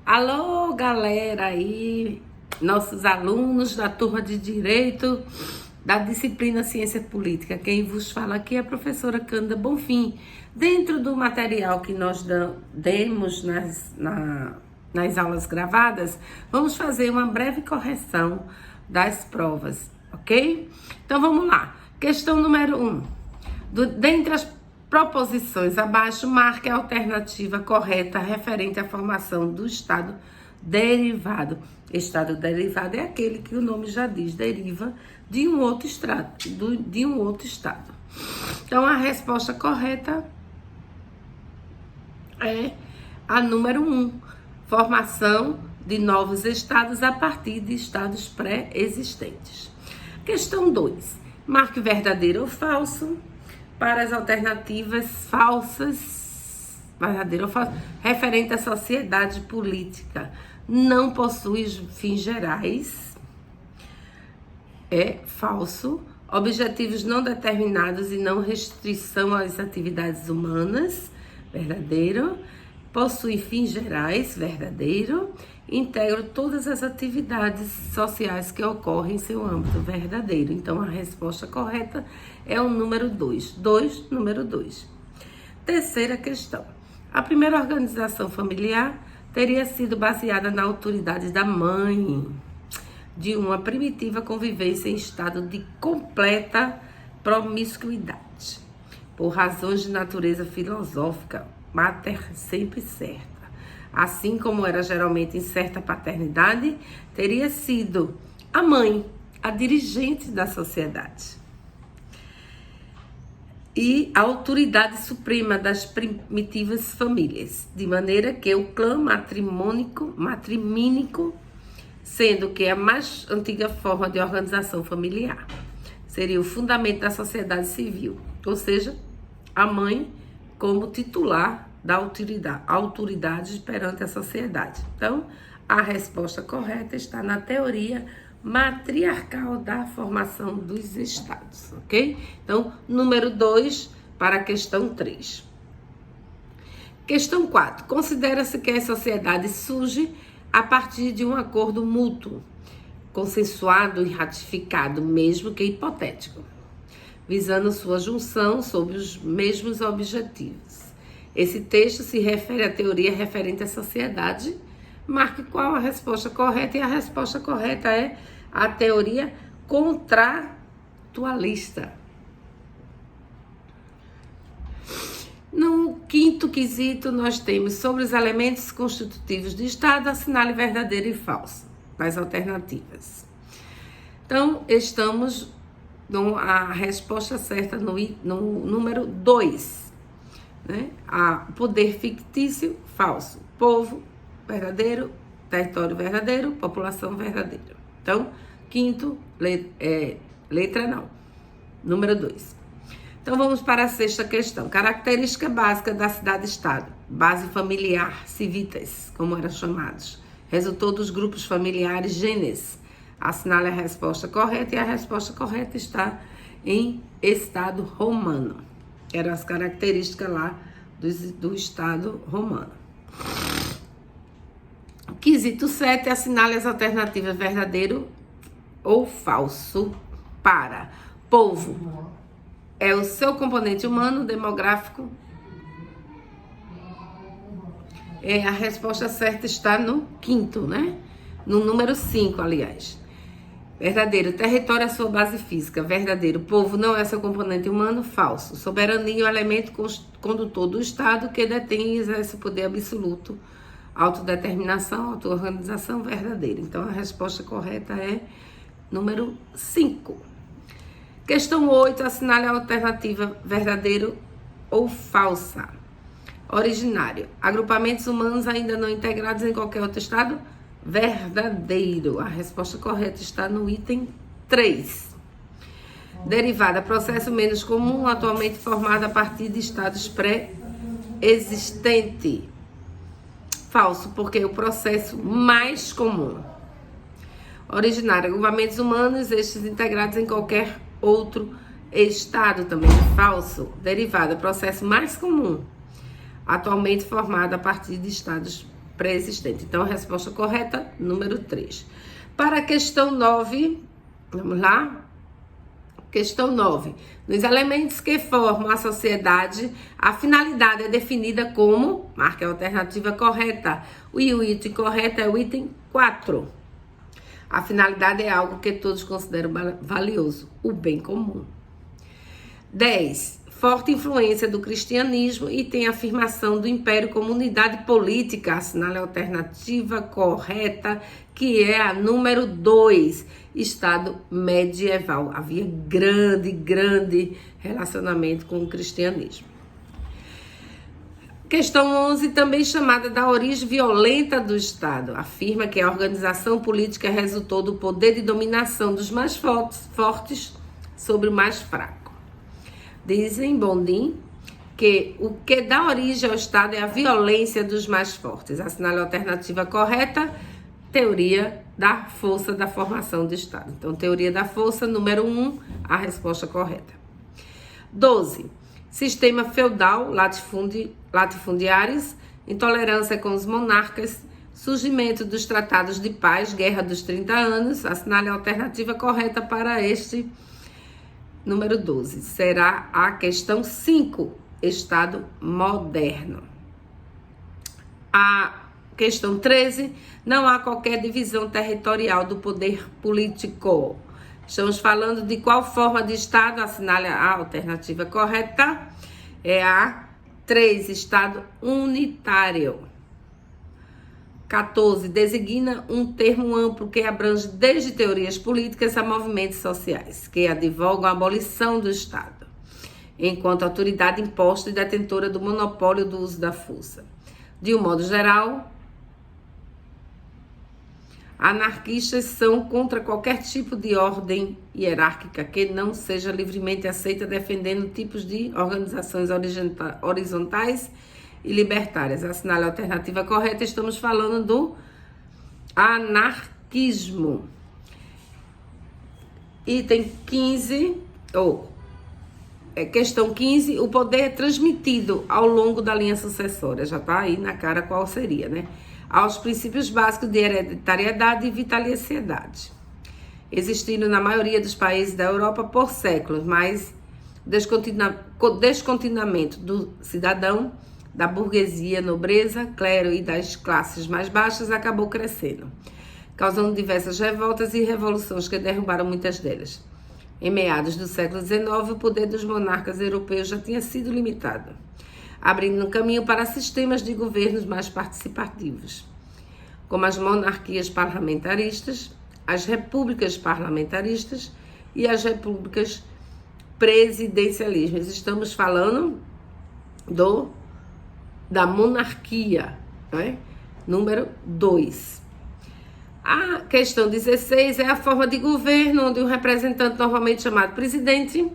Alô, galera aí, nossos alunos da turma de Direito da disciplina Ciência Política. Quem vos fala aqui é a professora Cândida Bonfim. Dentro do material que nós demos nas aulas gravadas, vamos fazer uma breve correção das provas, ok? Então vamos lá. Questão número 1. Dentre as proposições abaixo, marque a alternativa correta referente à formação do estado derivado. Estado derivado é aquele que o nome já diz, deriva de um outro estado. Então, a resposta correta é a número 1. Formação de novos estados a partir de estados pré-existentes. Questão 2. Marque verdadeiro ou falso para as alternativas falsas, verdadeiro ou falso, referente à sociedade política. Não possui fins gerais, é falso. Objetivos não determinados e não restrição às atividades humanas, verdadeiro. Possui fins gerais, verdadeiro. Integra todas as atividades sociais que ocorrem em seu âmbito, verdadeiro. Então, a resposta correta é o número 2. Número 2. Terceira questão. A primeira organização familiar teria sido baseada na autoridade da mãe, de uma primitiva convivência em estado de completa promiscuidade. Por razões de natureza filosófica, mater sempre certa. Assim como era geralmente incerta a paternidade, teria sido a mãe, a dirigente da sociedade. E a autoridade suprema das primitivas famílias, de maneira que o clã matrimônico, sendo que é a mais antiga forma de organização familiar, seria o fundamento da sociedade civil, ou seja, a mãe como titular da autoridade perante a sociedade. Então, a resposta correta está na teoria matriarcal da formação dos estados, ok? Então, número 2 para a questão 3. Questão 4. Considera-se que a sociedade surge a partir de um acordo mútuo, consensuado e ratificado, mesmo que hipotético, visando sua junção sob os mesmos objetivos. Esse texto se refere à teoria referente à sociedade. Marque qual a resposta correta, e a resposta correta é a teoria contratualista. No quinto quesito, nós temos sobre os elementos constitutivos do Estado, assinale verdadeiro e falso, nas alternativas. Então, estamos a resposta certa no número 2. Né? Poder fictício, falso. Povo, verdadeiro. Território, verdadeiro. População, verdadeiro. Então, quinto, letra não. Número 2. Então, vamos para a sexta questão. Característica básica da cidade-estado. Base familiar, civitas, como eram chamados. Resultou dos grupos familiares genes. Assinale a resposta correta, e a resposta correta está em Estado romano. Eram as características lá do Estado romano. Quesito 7, assinale as alternativas verdadeiro ou falso para povo. É o seu componente humano, demográfico. A resposta certa está no quinto, né? No número 5, aliás. Verdadeiro, território é sua base física. Verdadeiro, povo não é seu componente humano. Falso, soberania é o elemento condutor do Estado que detém e exerce o poder absoluto. Autodeterminação, auto-organização. Verdadeiro. Então, a resposta correta é número 5. Questão 8, assinale a alternativa verdadeiro ou falsa. Originário, agrupamentos humanos ainda não integrados em qualquer outro Estado. Verdadeiro. A resposta correta está no item 3. Derivada, processo menos comum, atualmente formado a partir de estados pré-existentes. Falso, porque é o processo mais comum. Originário, agrupamentos humanos, estes integrados em qualquer outro estado, também falso. Derivada, processo mais comum, atualmente formado a partir de estados pré-existente. Então, a resposta correta, número 3. Para a questão 9, vamos lá? Questão 9. Nos elementos que formam a sociedade, a finalidade é definida como, marque a alternativa correta. O item correto é o item 4. A finalidade é algo que todos consideram valioso, o bem comum. 10. Forte influência do cristianismo e tem a afirmação do império como unidade política. Assinale a alternativa correta, que é a número 2. Estado medieval. Havia grande relacionamento com o cristianismo. Questão 11, também chamada da origem violenta do Estado. Afirma que a organização política resultou do poder de dominação dos mais fortes sobre o mais fraco. Dizem Bondin que o que dá origem ao Estado é a violência dos mais fortes. Assinale a alternativa correta, teoria da força da formação do Estado. Então, teoria da força, número 1, a resposta correta. 12. Sistema feudal, latifundiários, intolerância com os monarcas, surgimento dos tratados de paz, guerra dos 30 anos. Assinale a alternativa correta para este número 12. Será a questão 5, Estado moderno. A questão 13, não há qualquer divisão territorial do poder político. Estamos falando de qual forma de Estado? Assinale a alternativa correta. É a 3, Estado unitário. 14, designa um termo amplo que abrange desde teorias políticas a movimentos sociais, que advogam a abolição do Estado, enquanto autoridade imposta e detentora do monopólio do uso da força. De um modo geral, anarquistas são contra qualquer tipo de ordem hierárquica que não seja livremente aceita, defendendo tipos de organizações horizontais e libertárias. Assinale a alternativa correta, estamos falando do anarquismo. Item 15, questão 15, o poder é transmitido ao longo da linha sucessória. Já está aí na cara qual seria, né? Aos princípios básicos de hereditariedade e vitaliciedade, existindo na maioria dos países da Europa por séculos, mas descontinuamento do cidadão, da burguesia, nobreza, clero e das classes mais baixas acabou crescendo, causando diversas revoltas e revoluções que derrubaram muitas delas. Em meados do século XIX, o poder dos monarcas europeus já tinha sido limitado, abrindo um caminho para sistemas de governos mais participativos, como as monarquias parlamentaristas, as repúblicas parlamentaristas e as repúblicas presidencialistas. Estamos falando da monarquia, né? Número 2. A questão 16 é a forma de governo, onde um representante, normalmente chamado presidente,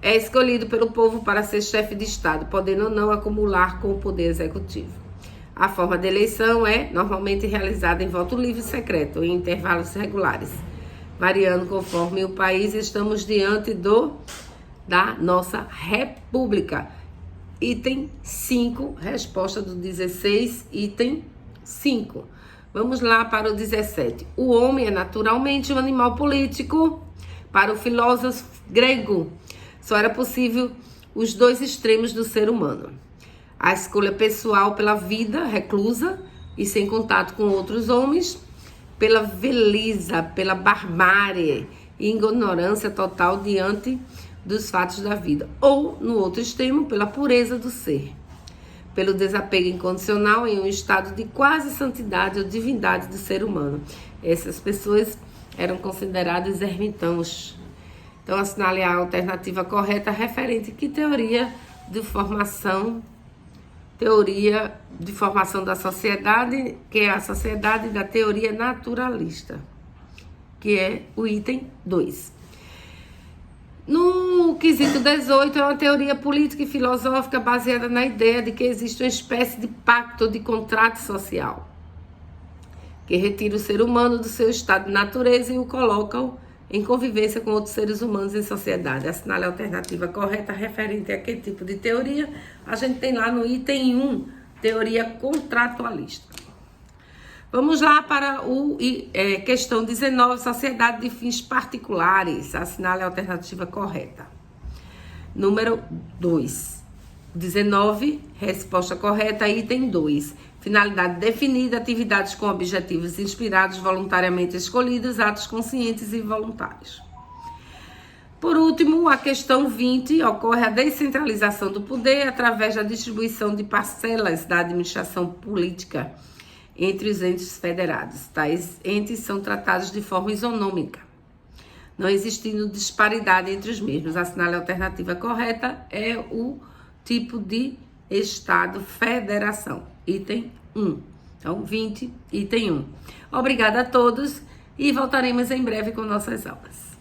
é escolhido pelo povo para ser chefe de Estado, podendo ou não acumular com o poder executivo. A forma de eleição é normalmente realizada em voto livre e secreto, em intervalos regulares, variando conforme o país. Estamos diante da nossa república. Item 5, resposta do 16, item 5. Vamos lá para o 17. O homem é naturalmente um animal político. Para o filósofo grego, só era possível os dois extremos do ser humano: a escolha pessoal pela vida reclusa e sem contato com outros homens, pela vileza, pela barbárie e ignorância total diante dos fatos da vida, ou, no outro extremo, pela pureza do ser, pelo desapego incondicional em um estado de quase santidade ou divindade do ser humano. Essas pessoas eram consideradas ermitãos. Então, assinale a alternativa correta referente que teoria de formação da sociedade, que é a sociedade da teoria naturalista, que é o item 2. No quesito 18, é uma teoria política e filosófica baseada na ideia de que existe uma espécie de pacto, de contrato social, que retira o ser humano do seu estado de natureza e o coloca em convivência com outros seres humanos em sociedade. Assinale a alternativa correta referente a que tipo de teoria. A gente tem lá no item 1, teoria contratualista. Vamos lá para questão 19, sociedade de fins particulares. Assinale a alternativa correta. Número 2. 19, resposta correta, item 2. Finalidade definida, atividades com objetivos inspirados, voluntariamente escolhidos, atos conscientes e voluntários. Por último, a questão 20, ocorre a descentralização do poder através da distribuição de parcelas da administração política entre os entes federados. Tais entes são tratados de forma isonômica, não existindo disparidade entre os mesmos. Assinale a alternativa correta, é o tipo de Estado-federação. Item 1. Então, 20, item 1. Obrigada a todos e voltaremos em breve com nossas aulas.